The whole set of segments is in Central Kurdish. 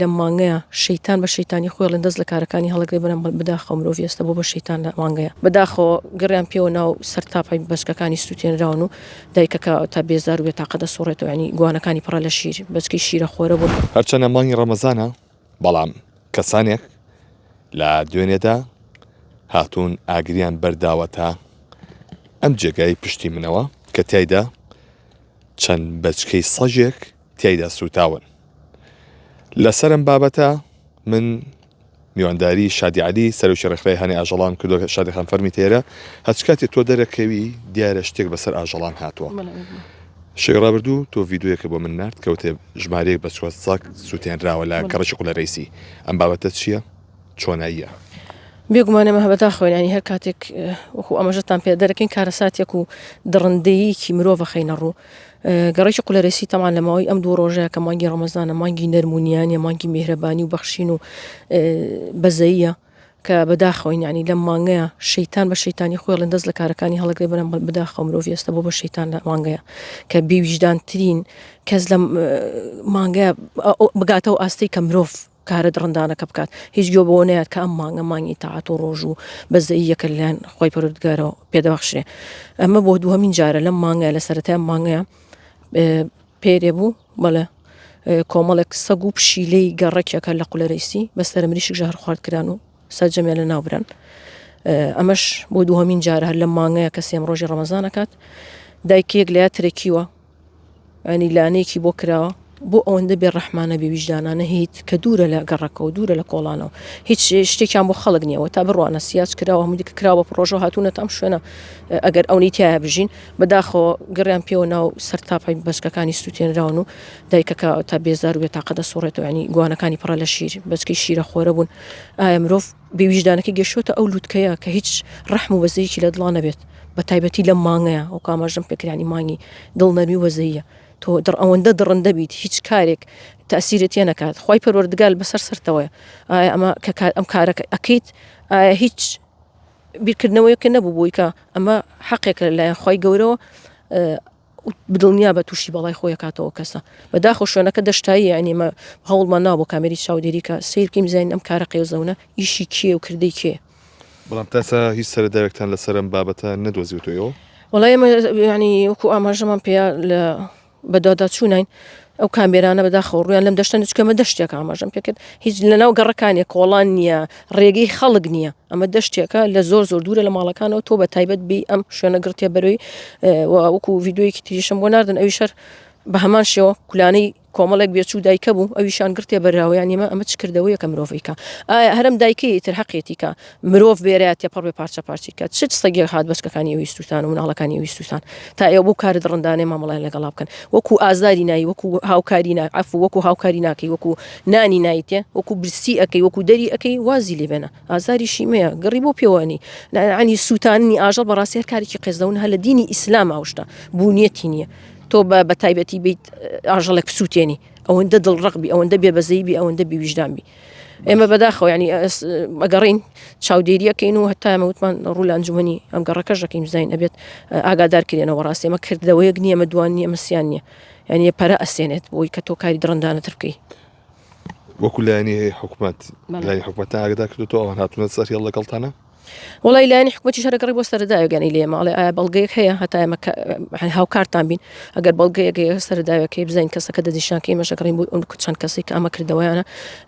لەم مانگەیە شەیتان بە شەیتانی خۆڵێن دەست لە کارەکانی هەڵەگرێ بەرەم بداخەوە مرۆڤ ئێستا بۆ بە شەیتان لە مانگەیە بەداخەوە گەڕیان پێوە ناو سەرتاپای بەچکەکانی سووتێنراون و دایکەکە تا بێزار و بێتاقەدە سوڕێتەوە ینی گوانەکانی پڕە لە شیر بەچکەی شیرە خۆرە بوون هەرچەنە مانگی ڕەمەزانە بەڵام کەسانێک لە دوێنێدا هاتوون ئاگریان بەرداوەتە ئەم جێگای پشتی منەوە کە تایدا چەند بەچکەی سەژێک تایدا سوتاون لەسەرم بابەتە من میوانداری شادی عەلی سەرۆکی ڕێکخراوی هەنێ ئاژەڵان کردو شادی خان فەرمی تێرە هەچ کاتێک تۆ دەرەکەوی دیارە شتێک بەسەر ئاژەڵان هاتووە شەی ڕابردوو تۆ ڤیدیۆیەکە بۆ من نرد کەوتێ ژمارەیەک بە چوار سەگ سووتێنراوە لە گەڕەکی قولەرەیسی ئەم بابەتە چییە؟ چۆناییە؟ بێگومانەمە هەبەتا خۆینانی هەر کاتێک وەکو ئەمەژەتان پێ دەرەکەین کارەساتێک و دڕندەیەکی مرۆڤە خەینە ڕوو گەڕێکی قولەرەیسی تەمان لەماوەی ئەم دوو ڕۆژەیە کە مانگی ڕەمەزانە مانگی نەرمونیانە مانگی میهرەبانی و بەخشین و بەزەییە کە بەداخەوەین ینی لەم مانگەیە شەیتان بە شەیتانی خۆڵێن دەست لە کارەکانی هەڵەگرێ بەرەم بداخەوە مرۆڤ ئێستا بۆ بە شەیتان لە مانگەیە کە بێویژدانترین کەس لە مانگەیە بگاتەوە ئاستەی کە مرۆڤ کارە دڕندانەکە بکات هیچ گوێ بەوە نەیات کە ئەم مانگە مانگی تاعات و ڕۆژ و بەزەییەکە لەلایەن خۆی پەروەردگارەوە پێدەبەخشرێ ئەمە بۆ دووهەمین جارە لەم مانگەیە لە سەرەتای مانگەیە پێرێ بوو بەڵێ کۆمەڵێک سەگ و پشیلەی گەڕێکێکە لە قولەرەیسی بەستەرە مریشک ژەهر خواردکران و سەرجەمێ لە ناوبران ئەمەش بۆ دووهەمین جارە هەر لەم مانگەیە کە سێم ڕۆژی ڕەمەزانەکات دایکێک لە ترێکیوە ئەنی لانەیەکی بۆ کراوە بۆ ئەوەندە بێ ڕەحمانە بێ ویژدانانە هیت کە دوورە لە گەڕەکە و دوورە لە کۆڵانەوە هیچ شتێکیان بۆ خەڵک نییەوە تا بڕوانە سیاج کراوە هەموو دیکە کراوە ڕۆژە هاتوونە تام شوێنە ئەگەر ئەوەی تایە بژین بەداخەوە گەڕیان پێوە ناو سەرتاپای بەچکەکانی سووتێنراون و دایکەکە تا بێزار و بێتاقەدە سوڕێتەوە ینی گوانەکانی پڕە لە شیر بەچکەی شیرە خۆرە بوون ئایا مرۆڤ بێویژدانەکەی گەشتۆتە ئەو لووتکەیە کە هیچ ڕەحم و بەزەیەکی لە دڵا نەبێت بە تایبەتی لەم مانگەیە ئەو کاماژەم پێکرانی مانگی دڵنەرمی و وەزەیە تۆ ئەوەندە دڕندە بیت هیچ کارێک تەسیرەتیە نەکات خی پەروەردگار بەسەر سەرتەوەی ئەمە کە ئەم کارەکە ئەکەیت هیچ بیرکردنەوەیکە نەبوو بووی کە ئەمە حەقێکە لەلایەن خی گەورەوە بدڵنیا بە تووشی بەڵای خۆی کاتەوە کەسە بەداخۆ شوێنەکە دەشتایی ینیمە هەوڵمان ناو بۆ کامێری چاودێری کە سیرکەیم زین ئەم کارە قێوزەونە ئیشی کێ و کردەی کێ بەڵام تاسە هیچ سەرداوێکتان لەسەرم بابەتە نەدۆزیوتەوە وڵای ئەمە ینی وەکو ئاماژەمان پێ لە بەدادا چوونین ئەو کامێرانە بەداخەوە ڕویان لەم دەشتن چکەمە دەشتێک ئاماژەم پێکرد هیچ لەناو گەڕەکانی کۆڵان نییە ڕێگەی خەڵک نییە ئەمە دەشتێکە لە زۆر دوورە لە ماڵەکانەوە تۆ بە تایبەت بی ئەم شوێنە گرتێ بەرەوەی وەکو ڤیددیۆیەکی تریشم بۆ ناردن ئەوی شەر بە هەمان شێوە کولانەی کۆمەڵێک بێچوو دایکە بوو ئەویشان گرتێ بەراوەیانیمە ئەمە چ کردەوەیە کە مرۆڤیکە هەرم دایکەی تر حەقێتی کە مرۆڤ بێرەیە تێپەڕ بێ پارچە پارچیکە چ سەگێک هات بەچکەکانی ویستوتان و مناڵەکانی ویستوتان تا ئێوە بوو کار دڕندانێ مامەڵای لەگەڵا بکەن وەکو ئازاری نایی وەکو هاوکاری عفو وەکو هاوکاری ناکەی وەکو نانی نایتێ وەکو برسی ئەەکەی وەکو دەری ئەەکەی وازی لێ بێنە ئازاری شیمەیە گەڕی بۆ پێوانی عنی سووتانی ئاژەڵ بەڕاستی هەر کارێکی قێزەون هە لە دینی ئیسلام ئاوشتا بوونیەتی نییە تۆ بە تایبەتی بیت ئاژەڵێک بسووتێنی ئەوەندە دڵڕقبی ئەوەندە بێبەزەیبی ئەوەندە بیویژدانبی ئێمە بەداخەوە ینی ئەگەڕین چاودێریەکەین و هەتا ئەمەوتمان ڕوو لە ئەنجومەنی ئەم گەڕەکەژەکەیم زین ئەبێت ئاگادارکرێنەوە ڕاستی ئەمە کردەوەیەک نییە ئەمە دوان نیە مەسیان نییە ینی پەرە ئەسێنێت بۆی کە تۆ کاری دڕندانەتر بکەی وەکو لایەنی حکوومەت لای حکوومەتە ئاگادار کردوەوە ئەوان هاتوونە سەر هێڵ لەگەڵتانە وڵی لایەنی حکوومەتی شارەکەڕی بۆ سەرداوێگەنی لێ ماڵێ ئایا بەڵگەیەک هەیە هەتا ئێمە هاوکارتان بین ئەگەر بەڵگەیەگەیە سەرداوەکەی بزین کەسەکە دەدیشانکەی مەشەکەڕین بۆ ئەم چەند کەسی کە ئەمە کردەوەیانە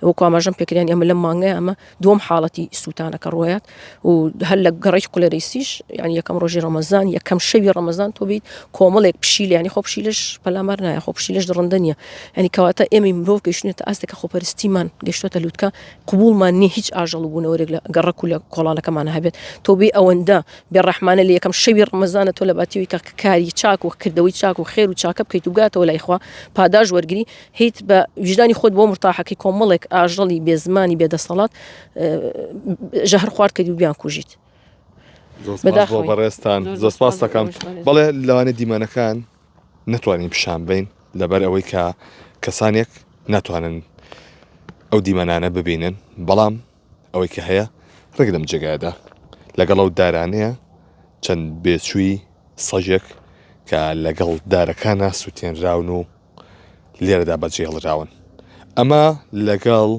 وەکو ئاماژەم پێکریان ئەمە لەم مانگەیە ئەمە دووەم حاڵەتی سووتانەکە ڕۆیات و هەر لە گەڕێکی قولەرەیسیش ینی یەکەم ڕۆژی ڕەمەزان یەکەم شەوی ڕەمەزان تۆ بیت کۆمەڵێک پشیل ینی خۆ پشیلش پەلامار نایە خۆ پشیلش دڕندە نییە ینی کەواتە ئێمەی مرۆڤ گەیشتێتە ئاستێکە خۆپەرستیمان گەشتۆتە لووتکە قبولمان نییە هیچ ئاژەڵ بوونەوەرێک لە گەڕەک و لە کۆڵانەکەمانە هەبێت تۆ بێ ئەوەندە بێڕەحمانە لە یەکەم شەوی ڕەمەزانە تۆ لە باتیوی کە کاری چاک و کردەوەی چاک و خێر و چاکە بکەیت و بگاتەوە لایخوا پاداش وەرگری هیت بە وجدانی خۆت بۆ مرتاحەکەی کۆمەڵێک ئاژەڵی بێزمانی بێدەسەڵات ژەهر خوارد کردی و بیان کوژیت بەڕێستان زۆر سپاس دەکەم بەڵێ لەوانە دیمەنەکان نەتوانین پیشان بین لەبەر ئەوەی کە کەسانێک ناتوانن ئەو دیمەنانە ببینن بەڵام ئەوەی کە هەیە ڕێک لەم جێگایەدا لەگەڵ ئەو دارانەیە چەند بێچووی سەژێک کە لەگەڵ دارەکانە سووتێنراون و لێرەدا بەجێهێڵراون ئەمە لەگەڵ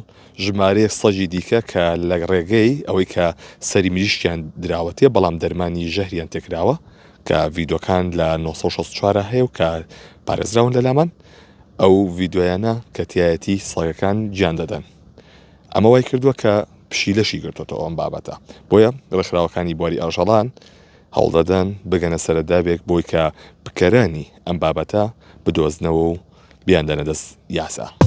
ژمارەیەک سەجی دیکە کە لە ڕێگەی ئەوەی کە سەری مریشتیان دراوەتێ بەڵام دەرمانی ژەهریان تێکراوە کە ڤیدۆکان لە 1964 هەیە و کە پارێزراون لە لامان ئەو ڤیددیۆیانە کە تایەتی سەگەکان گیان دەدەن. ئەمە وای کردووە کە پشیلەشی گرتوێتەوە ئەم بابەتە بۆیە ڕێکخراوەکانی بواری ئاژەڵان هەوڵدەدەن بگەنە سەرەدابێک بۆی کە بکەرانی ئەم بابەتە بدۆزنەوە و بیان دەنە دەست یاسا.